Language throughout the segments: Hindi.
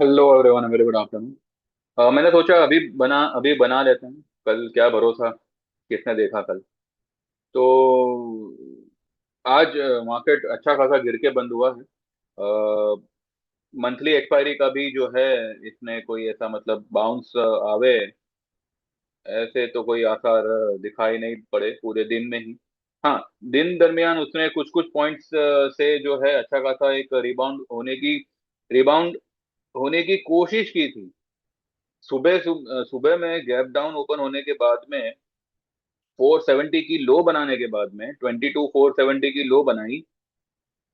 Hello everyone, very good afternoon. मैंने सोचा अभी बना लेते हैं। कल क्या भरोसा, किसने देखा कल। तो आज मार्केट अच्छा खासा गिर के बंद हुआ है। मंथली एक्सपायरी का भी जो है, इसमें कोई ऐसा मतलब बाउंस आवे, ऐसे तो कोई आसार दिखाई नहीं पड़े पूरे दिन में ही। हाँ, दिन दरमियान उसने कुछ कुछ पॉइंट्स से जो है अच्छा खासा एक रिबाउंड होने की कोशिश की थी। सुबह में गैप डाउन ओपन होने के बाद में 470 की लो बनाने के बाद में 22 470 की लो बनाई।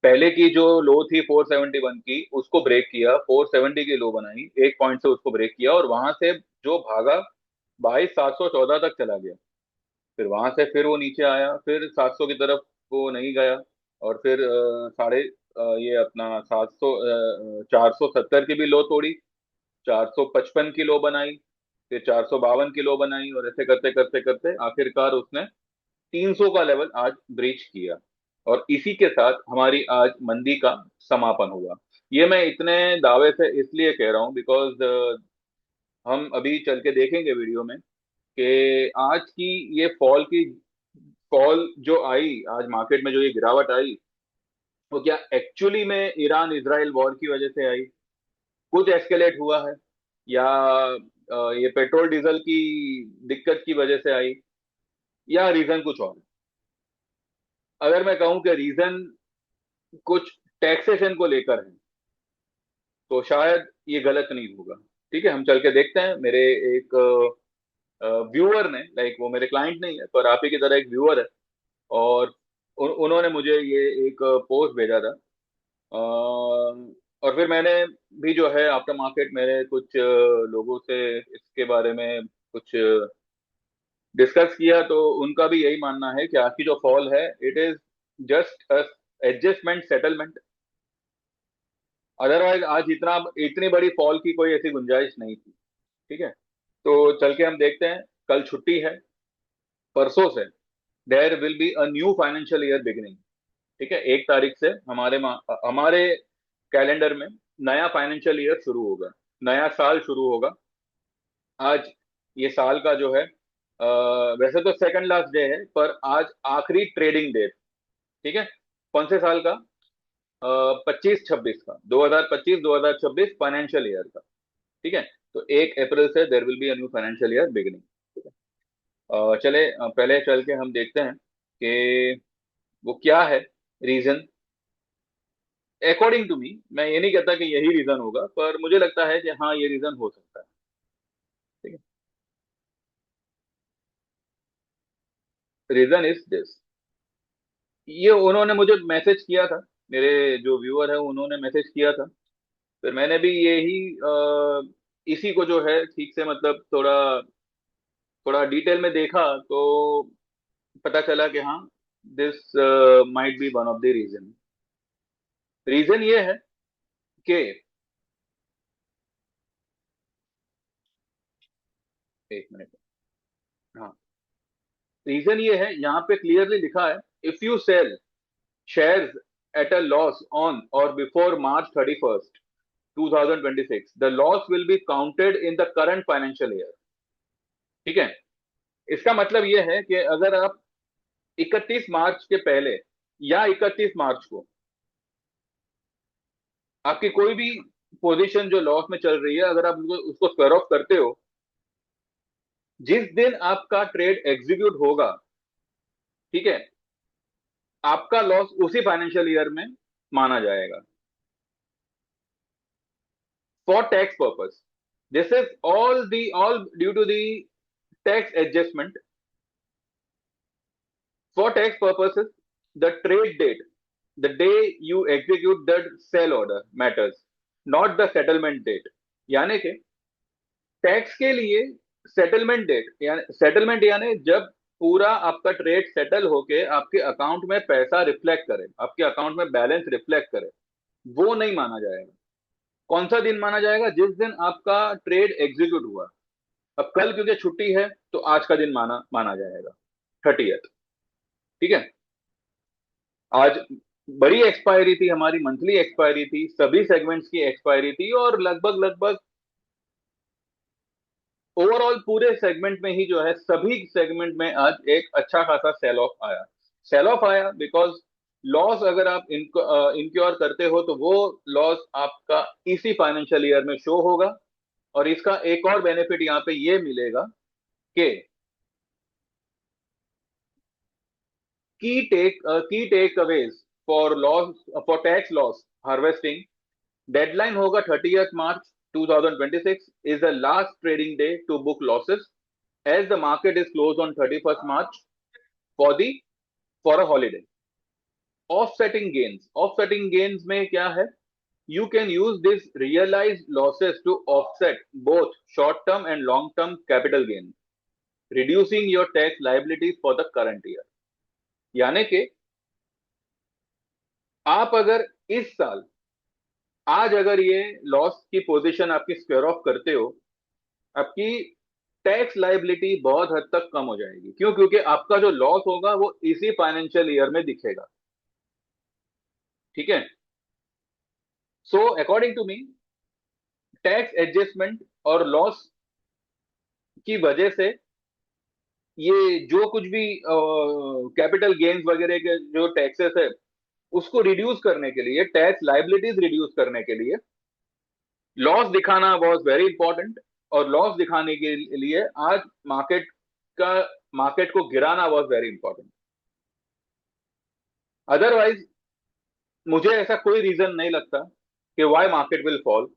पहले की जो लो थी 471 की, उसको ब्रेक किया, 470 की लो बनाई, एक पॉइंट से उसको ब्रेक किया और वहां से जो भागा 22 714 तक चला गया। फिर वहां से फिर वो नीचे आया, फिर 700 की तरफ वो नहीं गया। और फिर ये अपना 470 की भी लो तोड़ी, 455 की लो बनाई, फिर 452 की लो बनाई, और ऐसे करते करते करते आखिरकार उसने 300 का लेवल आज ब्रीच किया। और इसी के साथ हमारी आज मंदी का समापन हुआ। ये मैं इतने दावे से इसलिए कह रहा हूं बिकॉज हम अभी चल के देखेंगे वीडियो में कि आज की ये फॉल जो आई आज मार्केट में, जो ये गिरावट आई, वो क्या एक्चुअली में ईरान इजराइल वॉर की वजह से आई, कुछ एस्केलेट हुआ है, या ये पेट्रोल डीजल की दिक्कत की वजह से आई, या रीजन कुछ और है। अगर मैं कहूं कि रीजन कुछ टैक्सेशन को लेकर है, तो शायद ये गलत नहीं होगा। ठीक है, हम चल के देखते हैं। मेरे एक व्यूअर ने, लाइक वो मेरे क्लाइंट नहीं है पर आप ही की तरह एक व्यूअर है, और उन्होंने मुझे ये एक पोस्ट भेजा था। और फिर मैंने भी जो है आफ्टर मार्केट मेरे कुछ लोगों से इसके बारे में कुछ डिस्कस किया, तो उनका भी यही मानना है कि आज की जो फॉल है, it is just adjustment settlement. Otherwise आज इतनी बड़ी फॉल की कोई ऐसी गुंजाइश नहीं थी। ठीक है, तो चल के हम देखते हैं। कल छुट्टी है, परसों से there will be a new financial year beginning. ठीक है, 1 तारीख से हमारे कैलेंडर में नया फाइनेंशियल ईयर शुरू होगा, नया साल शुरू होगा। आज ये साल का जो है, वैसे तो सेकंड लास्ट डे है, पर आज आखिरी ट्रेडिंग डे। ठीक है, कौन से साल का? 25 26 का, 2025 2026 फाइनेंशियल ईयर का। ठीक है, तो 1 अप्रैल से there will be a new financial year beginning. ठीक है, चले पहले चल के हम देखते हैं कि वो क्या है रीजन। अकॉर्डिंग टू मी, मैं ये नहीं कहता कि यही रीजन होगा, पर मुझे लगता है कि हाँ, ये रीजन हो सकता है। ठीक है, रीजन इज दिस। ये उन्होंने मुझे मैसेज किया था, मेरे जो व्यूअर है उन्होंने मैसेज किया था। फिर मैंने भी यही इसी को जो है ठीक से मतलब थोड़ा थोड़ा डिटेल में देखा, तो पता चला कि हाँ, this might be one of the reason. Reason ये है कि, एक मिनट, हाँ, रीजन ये है, यहाँ पे क्लियरली लिखा है, if you sell shares at a loss on or before March 31st 2026, the loss will be counted in the current financial year। ठीक है, इसका मतलब यह है कि अगर आप 31 मार्च के पहले या 31 मार्च को आपकी कोई भी पोजीशन जो लॉस में चल रही है, अगर आप उसको स्क्वायर ऑफ करते हो, जिस दिन आपका ट्रेड एग्जीक्यूट होगा, ठीक है, आपका लॉस उसी फाइनेंशियल ईयर में माना जाएगा, for tax purpose. This is all due to the tax adjustment. For tax purposes, the trade date, the day you execute the sell order matters, not the settlement date। यानी कि टैक्स के लिए सेटलमेंट डेट, यानी सेटलमेंट यानी जब पूरा आपका ट्रेड सेटल होके आपके अकाउंट में पैसा रिफ्लेक्ट करे, आपके अकाउंट में बैलेंस रिफ्लेक्ट करे, वो नहीं माना जाएगा। कौन सा दिन माना जाएगा? जिस दिन आपका ट्रेड एग्जीक्यूट हुआ। अब कल क्योंकि छुट्टी है, तो आज का दिन माना माना जाएगा 30th। ठीक है, आज बड़ी एक्सपायरी थी, हमारी मंथली एक्सपायरी थी, सभी सेगमेंट्स की एक्सपायरी थी, और लगभग लगभग ओवरऑल पूरे सेगमेंट में ही जो है, सभी सेगमेंट में आज एक अच्छा खासा सेल ऑफ आया। सेल ऑफ आया बिकॉज लॉस अगर आप इनक्योर करते हो तो वो लॉस आपका इसी फाइनेंशियल ईयर में शो होगा। और इसका एक और बेनिफिट यहाँ पे ये मिलेगा कि key takeaways for loss, for tax loss harvesting, deadline होगा 30th March 2026 is the last trading day to book losses as the market is closed on 31st March for the for a holiday. Offsetting gains में क्या है? You can use this realized losses to offset both short-term and long-term capital gains, reducing your tax liabilities for the current year. यानी कि आप अगर इस साल, आज अगर ये लॉस की पोजीशन आपकी स्क्वायर ऑफ करते हो, आपकी टैक्स लाइबिलिटी बहुत हद तक कम हो जाएगी। क्यों? क्योंकि आपका जो लॉस होगा वो इसी फाइनेंशियल ईयर में दिखेगा। ठीक है। So according to me, tax adjustment और लॉस की वजह से ये जो कुछ भी कैपिटल गेन्स वगैरह के जो टैक्सेस है उसको रिड्यूस करने के लिए, टैक्स लाइबिलिटीज रिड्यूस करने के लिए लॉस दिखाना वॉज वेरी इंपॉर्टेंट। और लॉस दिखाने के लिए आज का मार्केट को गिराना वॉज वेरी इंपॉर्टेंट। अदरवाइज मुझे ऐसा कोई रीजन नहीं लगता कि why market will fall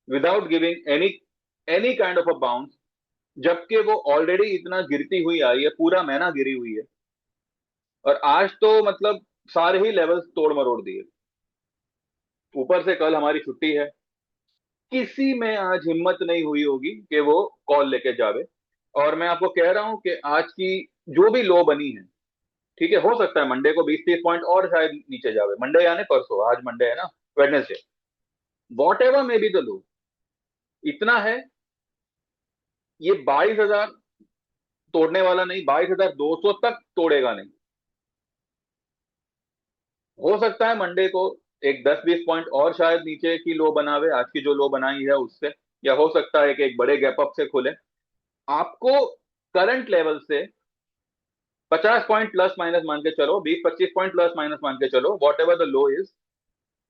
without giving any kind of a bounce, जबकि वो ऑलरेडी इतना गिरती हुई आई है, पूरा महीना गिरी हुई है। और आज तो मतलब सारे ही लेवल्स तोड़ मरोड़ दिए। ऊपर से कल हमारी छुट्टी है, किसी में आज हिम्मत नहीं हुई होगी कि वो कॉल लेके जावे। और मैं आपको कह रहा हूं कि आज की जो भी लो बनी है, ठीक है, हो सकता है मंडे को 20-30 पॉइंट और शायद नीचे जावे, मंडे यानी परसों, आज मंडे है ना, Wednesday, what ever may be the low, इतना है, ये 22,000 तोड़ने वाला नहीं, 22,200 तक तोड़ेगा नहीं। हो सकता है मंडे को एक 10-20 पॉइंट और शायद नीचे की लो बनावे, आज की जो लो बनाई है उससे, या हो सकता है कि एक बड़े गैप अप से खुले। आपको करंट लेवल से 50 पॉइंट प्लस माइनस मान के चलो, 20-25 पॉइंट प्लस माइनस मान के चलो, what ever the low is,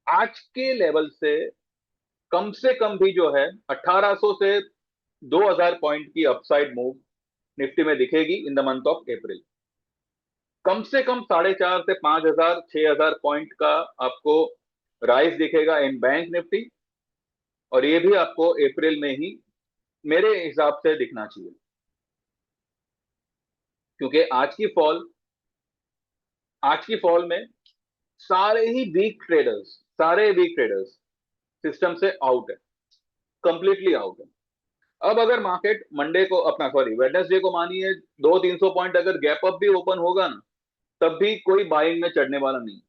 आज के लेवल से कम भी जो है 1800 से 2000 पॉइंट की अपसाइड मूव निफ्टी में दिखेगी in the month of April. कम से कम 4,500 से 5,000 6,000 पॉइंट का आपको राइज दिखेगा इन बैंक निफ्टी। और ये भी आपको अप्रैल में ही मेरे हिसाब से दिखना चाहिए, क्योंकि आज की फॉल में सारे वीक ट्रेडर्स सिस्टम से आउट है, कंप्लीटली आउट है। अब अगर मार्केट मंडे को, अपना सॉरी वेडनेसडे को मानिए 200-300 पॉइंट अगर गैप अप भी ओपन होगा ना, तब भी कोई बाइंग में चढ़ने वाला नहीं,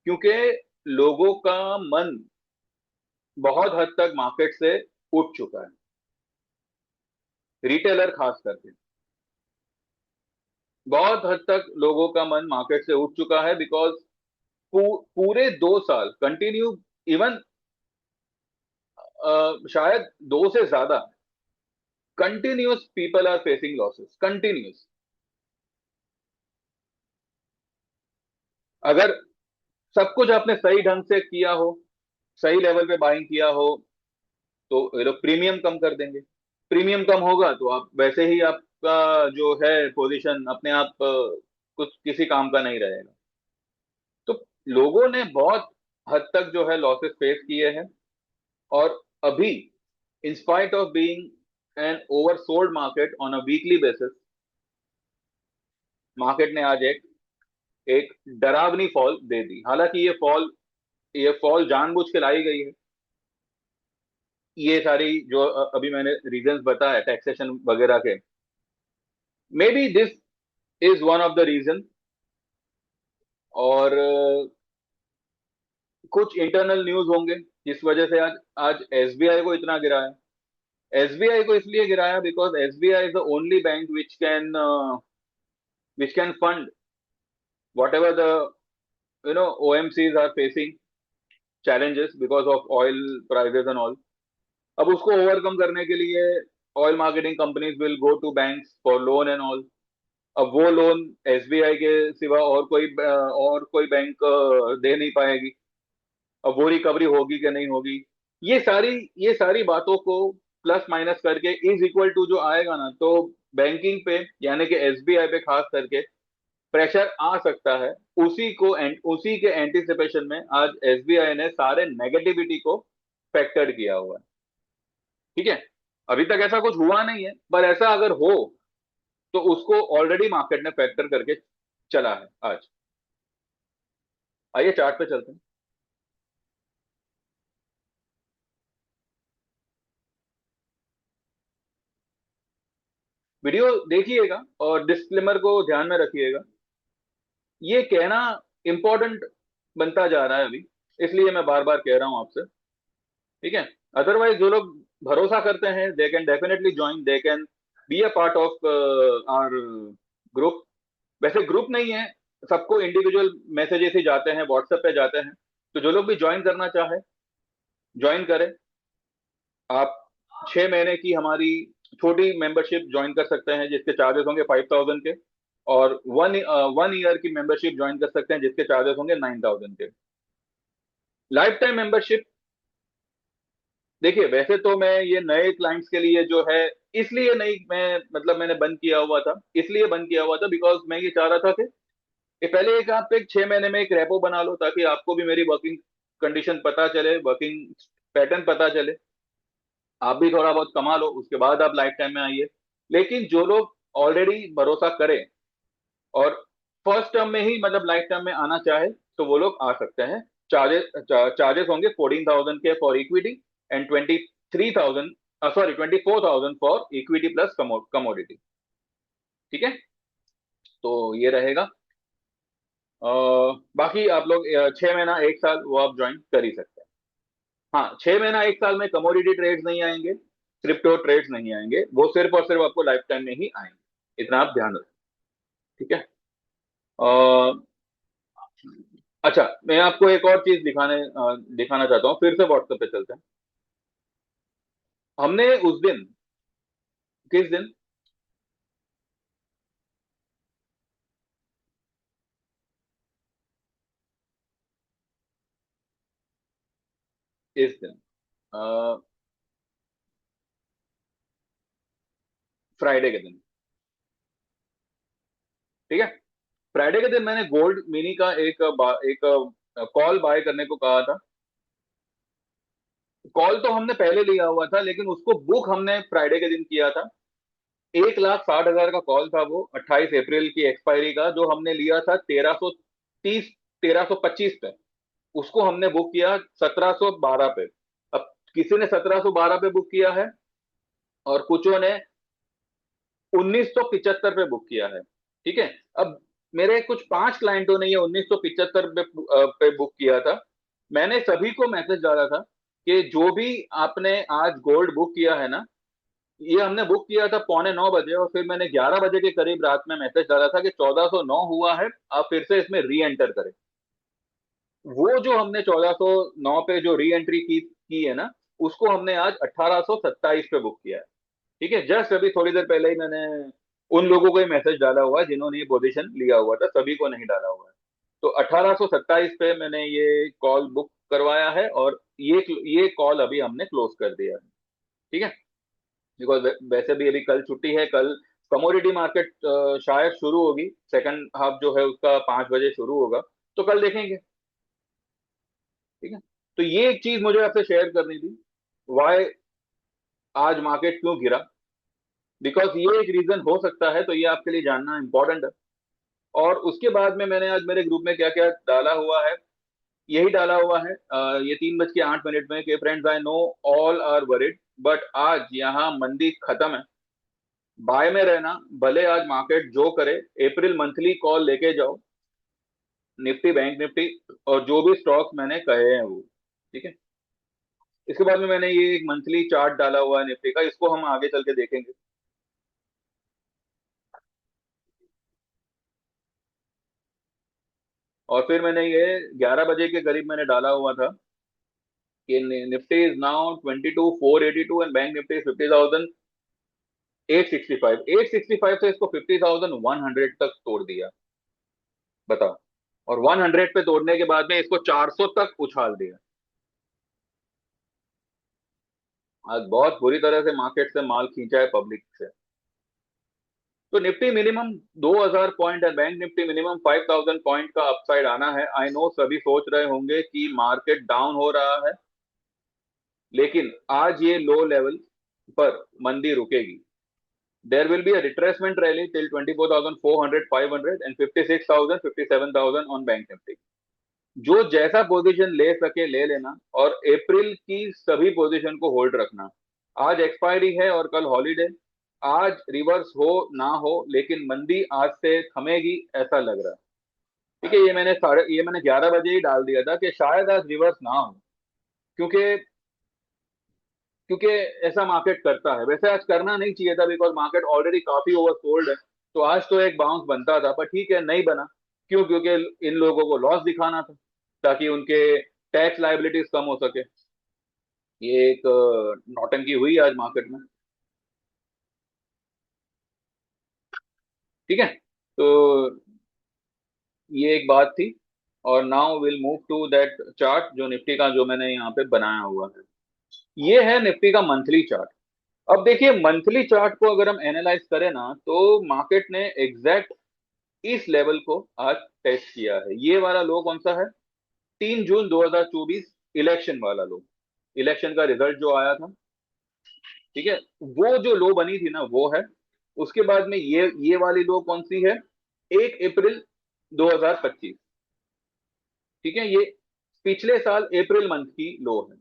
क्योंकि लोगों का मन बहुत हद तक मार्केट से उठ चुका है, रिटेलर खास करके बहुत हद तक लोगों का मन मार्केट से उठ चुका है। बिकॉज पूरे 2 साल कंटिन्यू, इवन शायद दो से ज्यादा continuous people are facing losses, continuous. अगर सब कुछ आपने सही ढंग से किया हो, सही लेवल पे बाइंग किया हो, तो ये लोग प्रीमियम कम कर देंगे। प्रीमियम कम होगा तो आप वैसे ही, आपका जो है पोजीशन अपने आप कुछ किसी काम का नहीं रहेगा। तो लोगों ने बहुत हद तक जो है लॉसेस फेस किए हैं। और अभी in spite of being an oversold market on a weekly basis, market ने आज एक एक डरावनी फॉल दे दी। हालांकि ये फॉल जानबूझ के लाई गई है। ये सारी जो अभी मैंने रीजंस बताया टैक्सेशन वगैरह के, maybe this is one of the reason. और कुछ इंटरनल न्यूज होंगे जिस वजह से आज आज एसबीआई को इतना गिराया। एसबीआई को इसलिए गिराया because SBI is the only bank which can fund whatever the OMCs are facing challenges because of oil prices and all. अब उसको ओवरकम करने के लिए oil marketing companies will go to banks for loan and all. अब वो लोन एसबीआई के सिवा और कोई बैंक दे नहीं पाएगी. अब वो रिकवरी होगी कि नहीं होगी, ये सारी ये सारी बातों को प्लस माइनस करके इज इक्वल टू जो आएगा ना, तो बैंकिंग पे यानी कि एसबीआई पे खास करके प्रेशर आ सकता है. उसी के एंटिसिपेशन में आज एसबीआई ने सारे नेगेटिविटी को फैक्टर किया हुआ है. ठीक है, अभी तक ऐसा कुछ हुआ नहीं है, पर ऐसा अगर हो तो उसको ऑलरेडी मार्केट ने फैक्टर करके चला है आज. आइए चार्ट पे चलते हैं. वीडियो देखिएगा और डिस्क्लेमर को ध्यान में रखिएगा. ये कहना इंपॉर्टेंट बनता जा रहा है अभी, इसलिए मैं बार बार कह रहा हूं आपसे. ठीक है, अदरवाइज जो लोग भरोसा करते हैं they can definitely join, they can be a part of our group. वैसे ग्रुप नहीं है, सबको इंडिविजुअल मैसेजेस ही जाते हैं, व्हाट्सएप पे जाते हैं. तो जो लोग भी ज्वाइन करना चाहे ज्वाइन करें. आप 6 महीने की हमारी छोटी मेंबरशिप ज्वाइन कर सकते हैं जिसके चार्जेस होंगे 5,000 के, और वन ईयर की मेंबरशिप ज्वाइन कर सकते हैं जिसके चार्जेस होंगे 9,000 के. लाइफ टाइम मेंबरशिप, देखिए वैसे तो मैं ये नए क्लाइंट्स के लिए जो है, इसलिए नहीं, मैं मतलब मैंने बंद किया हुआ था, इसलिए बंद किया हुआ था बिकॉज मैं ये चाह रहा था कि पहले एक आप एक 6 महीने में एक रेपो बना लो ताकि आपको भी मेरी वर्किंग कंडीशन पता चले, वर्किंग पैटर्न पता चले, आप भी थोड़ा बहुत कमा लो, उसके बाद आप लाइफ टाइम में आइए. लेकिन जो लोग ऑलरेडी भरोसा करें और फर्स्ट टर्म में ही मतलब लाइफ टाइम में आना चाहे तो वो लोग आ सकते हैं. चार्जेस चार्जेस होंगे 14,000 के for equity and 23,000, sorry 24,000 for equity plus commodity. ठीक है, तो ये रहेगा. बाकी आप लोग 6 महीना एक साल वो आप ज्वाइन कर ही सकते हैं. हाँ, 6 महीना एक साल में कमोडिटी ट्रेड्स नहीं आएंगे, क्रिप्टो ट्रेड्स नहीं आएंगे, वो सिर्फ और सिर्फ आपको लाइफ टाइम में ही आएंगे, इतना आप ध्यान रखें. ठीक है. अ, अच्छा, मैं आपको एक और चीज दिखाना चाहता हूँ, फिर से व्हाट्सएप पे चलते हैं. हमने उस दिन, किस दिन, इस दिन, फ्राइडे के दिन. ठीक है, फ्राइडे के दिन मैंने गोल्ड मिनी का एक कॉल बाय करने को कहा था. कॉल तो हमने पहले लिया हुआ था लेकिन उसको बुक हमने फ्राइडे के दिन किया था. 1,60,000 का कॉल था वो, 28 अप्रैल की एक्सपायरी का, जो हमने लिया था 1330, 1325 पे. उसको हमने बुक किया 1712 पे. अब किसी ने 1712 पे बुक किया है और कुछों ने 1975 पे बुक किया है. ठीक है, अब मेरे कुछ 5 क्लाइंटों ने ये 1975 पे बुक किया था. मैंने सभी को मैसेज डाला था कि जो भी आपने आज गोल्ड बुक किया है ना, ये हमने बुक किया था 8:45 बजे, और फिर मैंने 11 बजे के करीब रात में मैसेज डाला था कि 1409 हुआ है, आप फिर से इसमें री एंटर करें. वो जो हमने 1409 पे जो री एंट्री की है ना, उसको हमने आज 1827 पे बुक किया है. ठीक है, जस्ट अभी थोड़ी देर पहले ही मैंने उन लोगों को ही मैसेज डाला हुआ है जिन्होंने ये पोजीशन लिया हुआ था, सभी को नहीं डाला हुआ है. तो 1827 पे मैंने ये कॉल बुक करवाया है और ये कॉल अभी हमने क्लोज कर दिया है. ठीक है, बिकॉज वैसे भी अभी कल छुट्टी है. कल कमोडिटी मार्केट शायद शुरू होगी, सेकंड हाफ जो है उसका 5 बजे शुरू होगा, तो कल देखेंगे. ठीक है, तो ये एक चीज मुझे आपसे शेयर करनी थी, वाई आज मार्केट क्यों गिरा, बिकॉज ये एक रीजन हो सकता है, तो ये आपके लिए जानना इंपॉर्टेंट है. और उसके बाद में मैंने आज मेरे ग्रुप में क्या क्या डाला हुआ है, यही डाला हुआ है ये 3:08 में कि friends I know all are worried, but आज यहाँ मंदी खत्म है, बाय में रहना, भले आज मार्केट जो करे. अप्रैल मंथली कॉल लेके जाओ, निफ्टी, बैंक निफ्टी, और जो भी स्टॉक्स मैंने कहे हैं वो. ठीक है, इसके बाद में मैंने ये एक मंथली चार्ट डाला हुआ है निफ्टी का, इसको हम आगे चल के देखेंगे. और फिर मैंने ये 11 बजे के करीब मैंने डाला हुआ था कि Nifty is now 22,482 and bank Nifty 50,865। 865 से इसको 50,100 तक तोड़ दिया, बताओ। और 100 पे तोड़ने के बाद में इसको 400 तक उछाल दिया। आज बहुत बुरी तरह से मार्केट से माल खींचा है पब्लिक से। तो निफ्टी मिनिमम 2,000 पॉइंट है, बैंक निफ्टी मिनिमम 5,000 पॉइंट का अपसाइड आना है। आई नो सभी सोच रहे होंगे कि मार्केट डाउन हो रहा है, लेकिन आज ये लो लेवल पर मंदी रुकेगी। There will be a retracement rally till 24,400, 500 and 56,000, 57,000 on bank Nifty. जो जैसा पोजीशन ले सके ले लेना, और अप्रैल की सभी पोजीशन को होल्ड रखना। आज एक्सपायरी है और कल हॉलीडे। आज रिवर्स हो ना हो, लेकिन मंदी आज से थमेगी ऐसा लग रहा है। ठीक है, ये मैंने 11 बजे ही डाल दिया था कि शायद आज रिवर्स ना हो, क्योंकि क्योंकि ऐसा मार्केट करता है। वैसे आज करना नहीं चाहिए था, बिकॉज मार्केट ऑलरेडी काफी ओवरसोल्ड है। तो आज तो एक बाउंस बनता था, पर ठीक है, नहीं बना। क्यों? क्योंकि इन लोगों को लॉस दिखाना था, ताकि उनके टैक्स लाइबिलिटीज कम हो सके। ये एक नौटंकी हुई आज मार्केट में। ठीक है, तो ये एक बात थी। और now will move to that chart, जो निफ्टी का जो मैंने यहाँ पे बनाया हुआ है। ये है निफ्टी का मंथली चार्ट। अब देखिए, मंथली चार्ट को अगर हम एनालाइज करें ना, तो मार्केट ने एग्जैक्ट इस लेवल को आज टेस्ट किया है। ये वाला लो कौन सा है? 3 जून 2024, इलेक्शन वाला लो। इलेक्शन का रिजल्ट जो आया था, ठीक है, वो जो लो बनी थी ना, वो है। उसके बाद में ये वाली लो कौन सी है? 1 अप्रैल 2025। ठीक है, ये पिछले साल अप्रैल मंथ की लो है।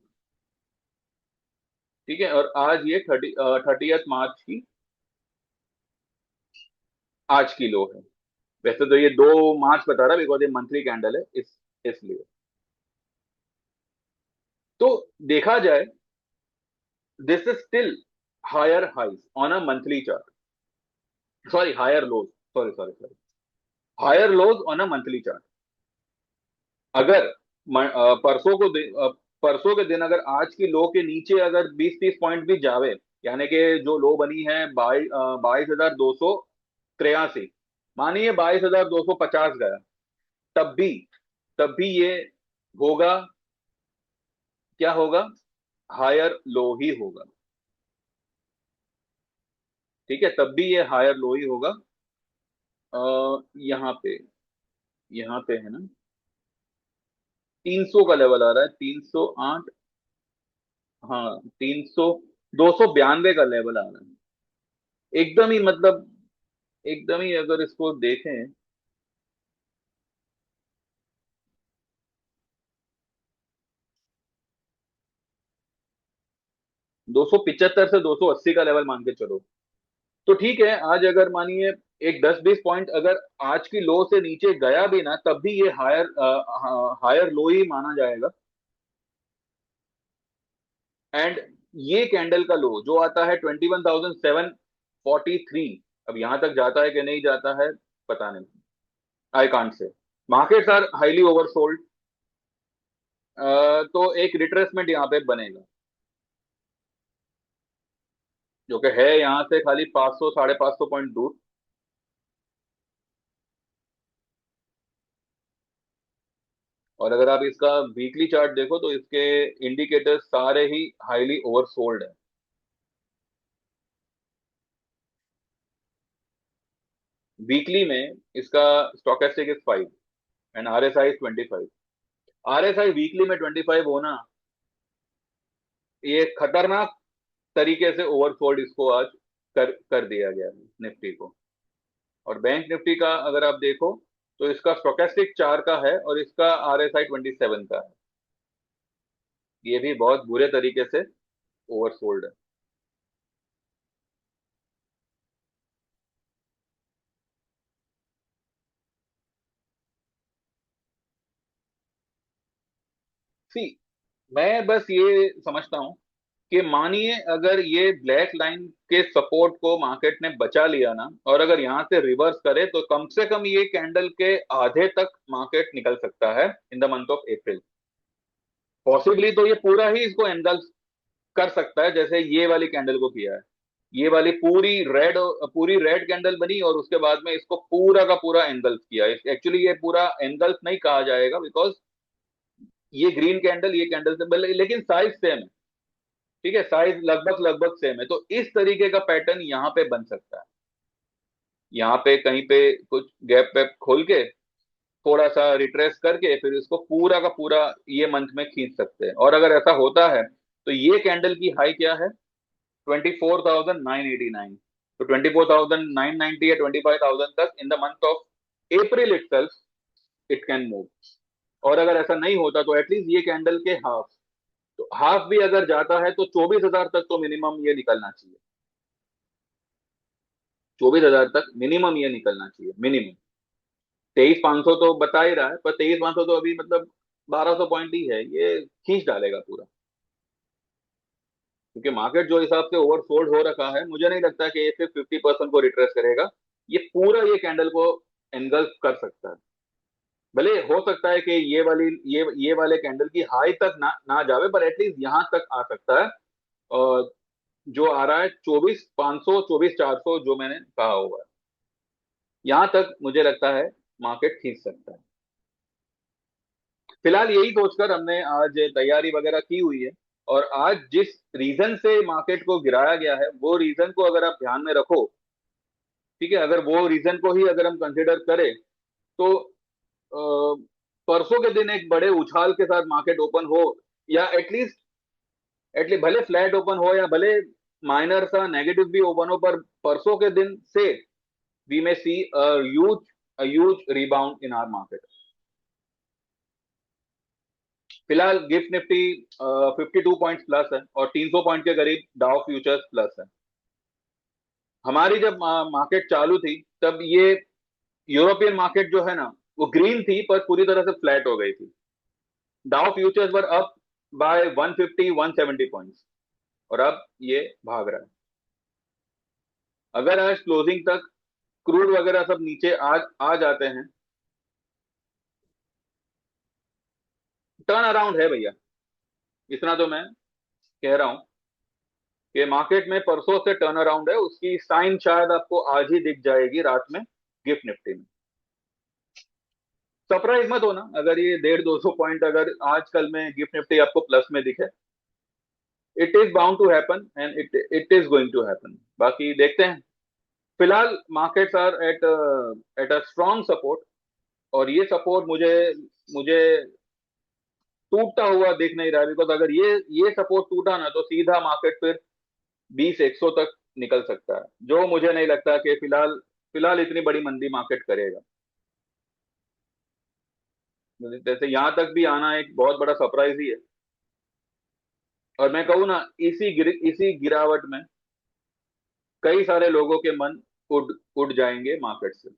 ठीक है, और आज ये 30 मार्च की आज की लो है। वैसे तो ये 2 मार्च बता रहा, बिकॉज ये मंथली कैंडल है, इसलिए। तो देखा जाए, this is still higher highs on a monthly chart. Sorry, higher lows. Sorry sorry sorry, higher lows on a monthly chart. अगर परसों परसों के दिन अगर आज की लो के नीचे अगर 20-30 पॉइंट भी जावे, यानी कि जो लो बनी है 22,283, मानिए 22,250 गया, तब भी तब भी ये होगा, क्या होगा? हायर लो ही होगा। ठीक है, तब भी ये हायर लो ही होगा। यहाँ पे, यहाँ पे है ना, 300 का लेवल आ रहा है, 308। हाँ, 300, 292 का लेवल आ रहा है। एकदम ही मतलब, एकदम ही अगर इसको देखें, 275 से 280 का लेवल मान के चलो। तो ठीक है, आज अगर मानिए एक 10-20 पॉइंट अगर आज की लो से नीचे गया भी ना, तब भी ये हायर हायर लो ही माना जाएगा। एंड ये कैंडल का लो जो आता है 21,743, अब यहां तक जाता है कि नहीं जाता है, पता नहीं। I can't say. Markets are highly oversold. तो एक रिट्रेसमेंट यहाँ पे बनेगा, जो कि है यहाँ से खाली 500, 550 पॉइंट दूर। और अगर आप इसका वीकली चार्ट देखो, तो इसके इंडिकेटर्स सारे ही हाईली ओवरसोल्ड है। वीकली में इसका stochastic is 5 and RSI is 25। RSI weekly में 25 होना, ये खतरनाक तरीके से ओवरसोल्ड इसको आज कर दिया गया है निफ्टी को। और बैंक निफ्टी का अगर आप देखो, तो इसका स्टोकेस्टिक 4 का है और इसका आरएसआई 27 का है। ये भी बहुत बुरे तरीके से ओवरसोल्ड है। सी, मैं बस ये समझता हूँ कि मानिए अगर ये ब्लैक लाइन के सपोर्ट को मार्केट ने बचा लिया ना, और अगर यहां से रिवर्स करे, तो कम से कम ये कैंडल के आधे तक मार्केट निकल सकता है इन the month of April. Possibly तो ये पूरा ही इसको एंगल्फ कर सकता है, जैसे ये वाली कैंडल को किया है। ये वाली पूरी रेड कैंडल बनी और उसके बाद में इसको पूरा का पूरा एंगल्फ किया। एक्चुअली ये पूरा एंगल्फ नहीं कहा जाएगा, बिकॉज ये ग्रीन कैंडल ये कैंडल से लेकिन साइज सेम है। ठीक है, साइज लगभग लगभग सेम है, तो इस तरीके का पैटर्न यहाँ पे बन सकता है। यहाँ पे कहीं पे कुछ गैप वैप खोल के थोड़ा सा रिट्रेस करके फिर इसको पूरा का पूरा ये मंथ में खींच सकते हैं। और अगर ऐसा होता है तो ये कैंडल की हाई क्या है, 24,989। तो 24,990 या 25,000 तक इन the month of April itself it can move. और अगर ऐसा नहीं होता तो एटलीस्ट ये कैंडल के हाफ, तो हाफ भी अगर जाता है तो 24,000 तक तो मिनिमम ये निकलना चाहिए। 24,000 तक मिनिमम ये निकलना चाहिए, मिनिमम। 23,500 तो बता ही रहा है, पर 23,500 तो अभी मतलब 1,200 पॉइंट ही है, ये खींच डालेगा पूरा। क्योंकि मार्केट जो हिसाब से ओवरसोल्ड हो रखा है, मुझे नहीं लगता कि ये सिर्फ 50% को रिट्रेस करेगा। ये पूरा ये कैंडल को एनगल्फ कर सकता है। भले हो सकता है कि ये वाले कैंडल की हाई तक ना जावे, पर एटलीस्ट यहां तक आ सकता है। और जो आ रहा है 24,500 24,400 जो मैंने कहा होगा, यहां तक मुझे लगता है मार्केट खींच सकता है। फिलहाल यही सोचकर हमने आज तैयारी वगैरह की हुई है। और आज जिस रीजन से मार्केट को गिराया गया है, वो रीजन को अगर आप ध्यान में रखो, ठीक है, अगर वो रीजन को ही अगर हम कंसिडर करें, तो परसों के दिन एक बड़े उछाल के साथ मार्केट ओपन हो, या एटलीस्ट भले फ्लैट ओपन हो या भले माइनर सा नेगेटिव भी ओपन हो, पर परसों के दिन से we may see huge rebound in our market. फिलहाल गिफ्ट निफ्टी 52 पॉइंट प्लस है और 300 पॉइंट के करीब डाउ फ्यूचर्स प्लस है। हमारी जब मार्केट चालू थी, तब ये यूरोपियन मार्केट जो है ना, वो ग्रीन थी पर पूरी तरह से फ्लैट हो गई थी। Dow futures were up by 150 170 points, और अब ये भाग रहा है। अगर आज क्लोजिंग तक क्रूड वगैरह सब नीचे आ जाते हैं, टर्न अराउंड है भैया, इतना तो मैं कह रहा हूं कि मार्केट में परसों से टर्न अराउंड है। उसकी साइन शायद आपको आज ही दिख जाएगी रात में गिफ्ट निफ्टी में। सरप्राइज मत होना अगर ये 150 200 पॉइंट अगर आज कल में गिफ्ट निफ्टी आपको प्लस में दिखे। It is bound to happen and it is going to happen. बाकी देखते हैं। फिलहाल markets are at a strong support, और ये सपोर्ट मुझे मुझे टूटता हुआ दिख नहीं रहा है, बिकॉज अगर ये सपोर्ट टूटा ना, तो सीधा मार्केट फिर 20 100 तक निकल सकता है, जो मुझे नहीं लगता कि फिलहाल फिलहाल इतनी बड़ी मंदी मार्केट करेगा। जैसे यहां तक भी आना एक बहुत बड़ा सरप्राइज ही है। और मैं कहूँ ना, इसी गिरावट में कई सारे लोगों के मन उड़ उड़ जाएंगे मार्केट से।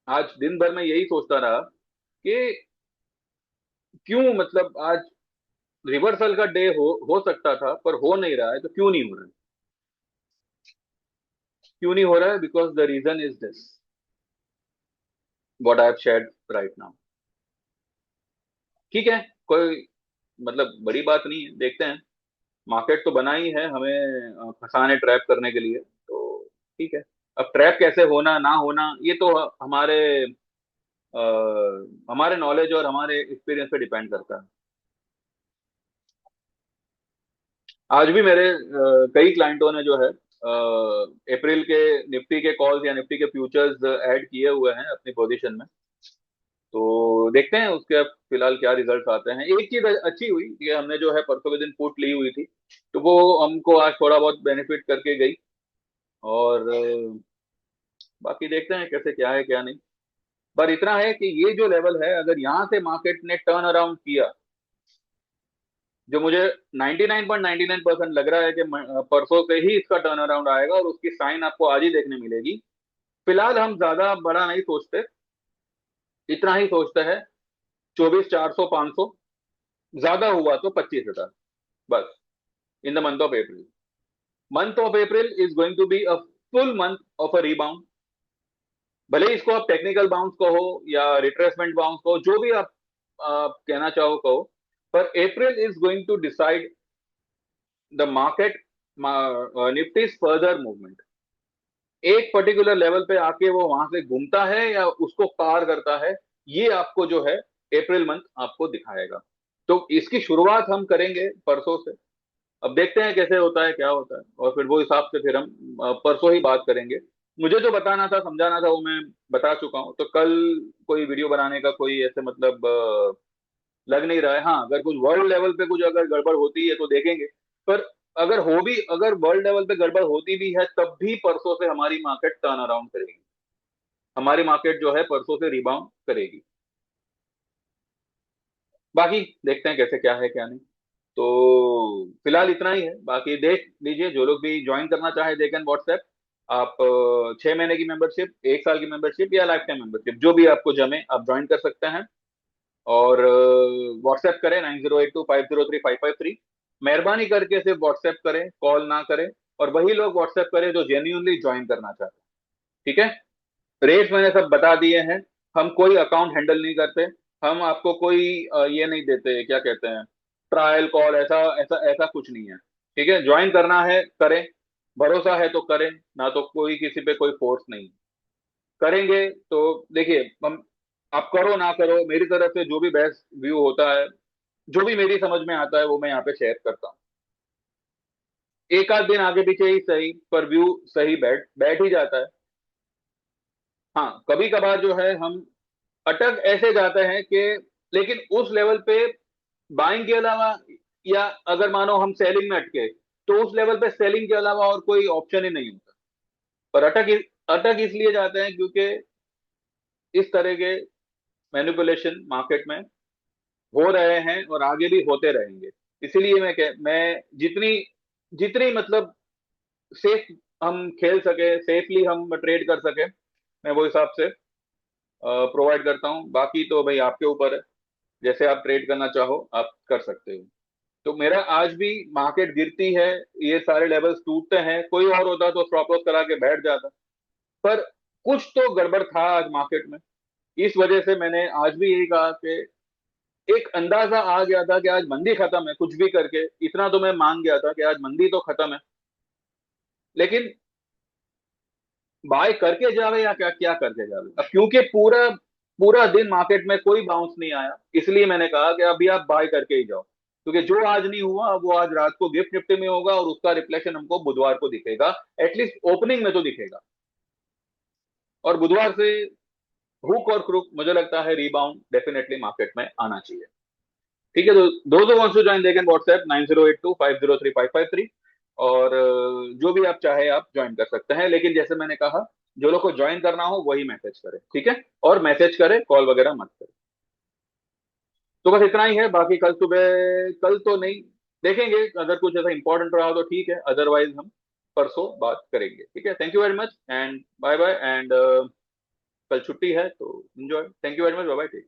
आज दिन भर में यही सोचता रहा कि क्यों, मतलब आज रिवर्सल का डे हो सकता था, पर हो नहीं रहा है, तो क्यों नहीं हो रहा है? क्यों नहीं हो रहा है? Because the reason is this, what I have shared right now. ठीक है, कोई मतलब बड़ी बात नहीं है, देखते हैं। मार्केट तो बना ही है हमें फंसाने ट्रैप करने के लिए, तो ठीक है। अब ट्रैप कैसे होना ना होना, ये तो अ, हमारे नॉलेज और हमारे एक्सपीरियंस पे डिपेंड करता है। आज भी मेरे कई क्लाइंटों ने जो है अप्रैल के निफ्टी के कॉल्स या निफ्टी के फ्यूचर्स ऐड किए हुए हैं अपनी पोजीशन में। तो देखते हैं उसके अब फिलहाल क्या रिजल्ट आते हैं। एक चीज अच्छी हुई कि हमने जो है परसों के दिन पुट ली हुई थी, तो वो हमको आज थोड़ा बहुत बेनिफिट करके गई। और बाकी देखते हैं कैसे क्या है क्या नहीं। पर इतना है कि ये जो लेवल है, अगर यहाँ से मार्केट ने टर्न अराउंड किया, जो मुझे 99.99% लग रहा है कि परसों से ही इसका टर्न अराउंड आएगा और उसकी साइन आपको आज ही देखने मिलेगी। फिलहाल हम ज्यादा बड़ा नहीं सोचते। इतना ही सोचता है। 24,400 500, ज्यादा हुआ तो 25,000, बस। In the month of April, month of April is going to be a full month of a rebound. भले ही इसको आप टेक्निकल बाउंस कहो या रिट्रेसमेंट बाउंस कहो, जो भी आप कहना चाहो कहो, पर April is going to decide the market, Nifty's further movement. एक पर्टिकुलर लेवल पे आके वो वहां से घूमता है या उसको पार करता है, ये आपको जो है अप्रैल मंथ आपको दिखाएगा। तो इसकी शुरुआत हम करेंगे परसों से। अब देखते हैं कैसे होता है, क्या होता है, और फिर वो हिसाब से फिर हम परसों ही बात करेंगे। मुझे जो बताना था, समझाना था, वो मैं बता चुका हूँ। तो कल कोई वीडियो बनाने का कोई ऐसे मतलब लग नहीं रहा है। हाँ, अगर कुछ वर्ल्ड लेवल पे कुछ अगर गड़बड़ होती है तो देखेंगे। पर अगर वर्ल्ड लेवल पे गड़बड़ होती भी है, तब भी परसों से हमारी मार्केट टर्न अराउंड करेगी। हमारी मार्केट जो है परसों से रिबाउंड करेगी। बाकी देखते हैं कैसे, क्या है क्या नहीं। तो फिलहाल इतना ही है। बाकी देख लीजिए, जो लोग भी ज्वाइन करना चाहे दे कैन व्हाट्सएप। आप 6 महीने की मेंबरशिप, 1 साल की मेंबरशिप या लाइफ टाइम मेंबरशिप, जो भी आपको जमे आप ज्वाइन कर सकते हैं। और व्हाट्सएप करें 9082503553। मेहरबानी करके सिर्फ व्हाट्सएप करें, कॉल ना करें। और वही लोग व्हाट्सएप करें जो जेन्यूनली ज्वाइन करना चाहते हैं। ठीक है। रेट्स मैंने सब बता दिए हैं। हम कोई अकाउंट हैंडल नहीं करते। हम आपको कोई ये नहीं देते, क्या कहते हैं, ट्रायल कॉल, ऐसा ऐसा ऐसा कुछ नहीं है। ठीक है, ज्वाइन करना है करें, भरोसा है तो करें, ना तो कोई किसी पे कोई फोर्स नहीं करेंगे। तो देखिए, हम, आप करो ना करो, मेरी तरफ से जो भी बेस्ट व्यू होता है, जो भी मेरी समझ में आता है, वो मैं यहाँ पे शेयर करता हूँ। एक आध दिन आगे पीछे ही सही, पर व्यू सही बैठ बैठ ही जाता है। हाँ, कभी कभार जो है हम अटक ऐसे जाते हैं कि, लेकिन उस लेवल पे बाइंग के अलावा, या अगर मानो हम सेलिंग में अटके, तो उस लेवल पे सेलिंग के अलावा और कोई ऑप्शन ही नहीं होता। पर अटक इसलिए जाते हैं क्योंकि इस तरह के मैनिपुलेशन मार्केट में हो रहे हैं और आगे भी होते रहेंगे। इसीलिए मैं जितनी जितनी मतलब सेफ हम खेल सके, सेफली हम ट्रेड कर सके, मैं वो हिसाब से प्रोवाइड करता हूँ। बाकी तो भाई आपके ऊपर है, जैसे आप ट्रेड करना चाहो आप कर सकते हो। तो मेरा आज भी मार्केट गिरती है, ये सारे लेवल्स टूटते हैं, कोई और होता तो स्टॉप लॉस करा के बैठ जाता। पर कुछ तो गड़बड़ था आज मार्केट में। इस वजह से मैंने आज भी यही कहा कि एक अंदाजा आ गया था कि आज मंदी खत्म है, कुछ भी करके इतना तो मैं मान गया था कि आज मंदी तो खत्म है। लेकिन बाय करके जावे या क्या क्या करके जावे, अब क्योंकि पूरा पूरा दिन मार्केट में कोई बाउंस नहीं आया, इसलिए मैंने कहा कि अभी आप बाय करके ही जाओ। क्योंकि जो आज नहीं हुआ वो आज रात को गिफ्ट निफ्टी में होगा, और उसका रिफ्लेक्शन हमको बुधवार को दिखेगा। एटलीस्ट ओपनिंग में तो दिखेगा। और बुधवार से हुक और क्रुक मुझे लगता है रीबाउंड डेफिनेटली मार्केट में आना चाहिए। ठीक है, तो दो wants to join they can WhatsApp 9082503553। और जो भी आप चाहे आप ज्वाइन कर सकते हैं, लेकिन जैसे मैंने कहा, जो लोग को ज्वाइन करना हो वही मैसेज करे, ठीक है। और मैसेज करे, कॉल वगैरह मत करे। तो बस इतना ही है। बाकी कल सुबह, कल तो नहीं, देखेंगे अगर कुछ ऐसा इंपॉर्टेंट रहा तो ठीक है, अदरवाइज हम परसों बात करेंगे। ठीक है, thank you very much and bye bye. And कल छुट्टी है तो enjoy. Thank you very much, bye bye.